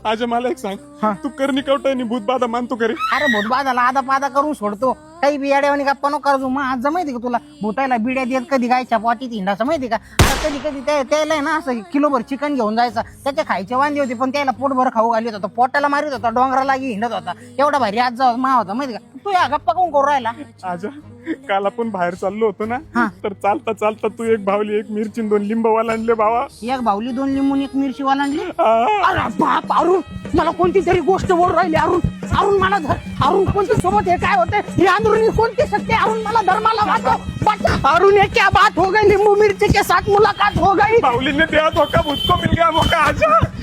आज मला एक हा. सांग, तू करणी कवटा आणि भूतबाधा मानतो करे? अरे भूतबाधाला आदा पादा करून सोडतो. काही बियाड्यावानी गप्पा नको करतो. मग आज माहिती का तुला भूतायला बिड्या देत कधी गायच्या पोटीत हिंडाचं माहिती का? आता कधी कधी त्याला आहे ना असं किलोभर चिकन घेऊन जायचं. त्याच्या खायचे वांदे होते पण त्याला पोटभर खाऊ घालीत होता. पोटाला मारित होता, डोंगराला हिंडत होता. एवढा भारी आज मा होता माहिती का? तू या गप्पा कोण करू राहिला? आजा, काल आपण बाहेर चाललो होतो ना, हा. तर चालता चालता तू एक भावली, एक मिरची, 2 लिंबवाला आणले बाबा. एक बाहुली 2 लिंबून 1 मिरची वालांडली. आ, अरे बाप अरुण, मला कोणती तरी गोष्ट बोल राहिली. अरुण मला धर. अरुण कोणती सोबत हे काय होते? ही अंदरुनी कोणती सत्य? अरुण मला धर्माला वाचव. अरुण ये क्या बात हो गई? लिंबू मिर्ची के साथ मुलाकात हो गई. बाहुलीने दिया धोका, मुझको मिल गया मौका. आजा धर.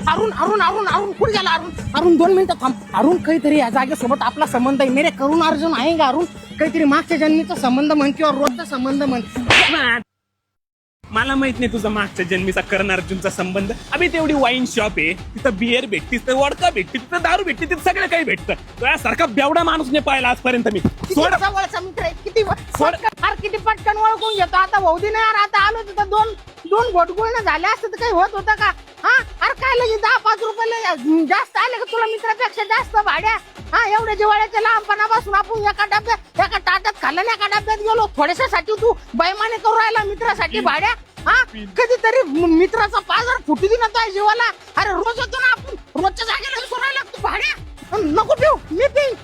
अरुण कुठे गेला? अरुण 2 मिनिटं थांब. अरुण काहीतरी या जागेसोबत आपला संबंध आहे. मेरे करुण अर्जुन आहे का अरुण? काहीतरी मागच्या जन्मीचा संबंध म्हण किंवा रोजचा संबंध म्हण. मला माहित नाही तुझा मागच्या जन्मीचा कर्ण अर्जुनचा संबंध. अबे तेवढी वाईन शॉप आहे, तिथं बियर भेटते, तिथं वडका भेटते, तिथं दारू भेटते, तिथं सगळं काही भेटतं. तुझ्यासारखा बेवडा माणूस नाही पाहिला आजपर्यंत मी. सोड. जवळचा मित्र आहे. किती पटकन ओळखून घेतो. आता भाऊ दे नाही. आता आलो तिथं दोन घोटगुळणं झाले असते तर काही होत होतं का? हा अरे काय लगे 10-5 रुपये जास्त आले का तुला मित्रापेक्षा जास्त भाड्या? हा एवढ्या जिवाळ्याच्या लहानपणापासून आपण एका ताटात खाल्लं, एका डब्यात गेलो. थोड्याशासाठी तू बैमाने करू राहिला मित्रासाठी भाड्या? हा कधीतरी मित्राचा पाजार फुटू दे ना तुझ्या जीवाला. अरे रोज होतो ना आपण, रोजच्या जागेला विसरू राहिला तू भाड्या. नको पिऊ, मी पिऊ.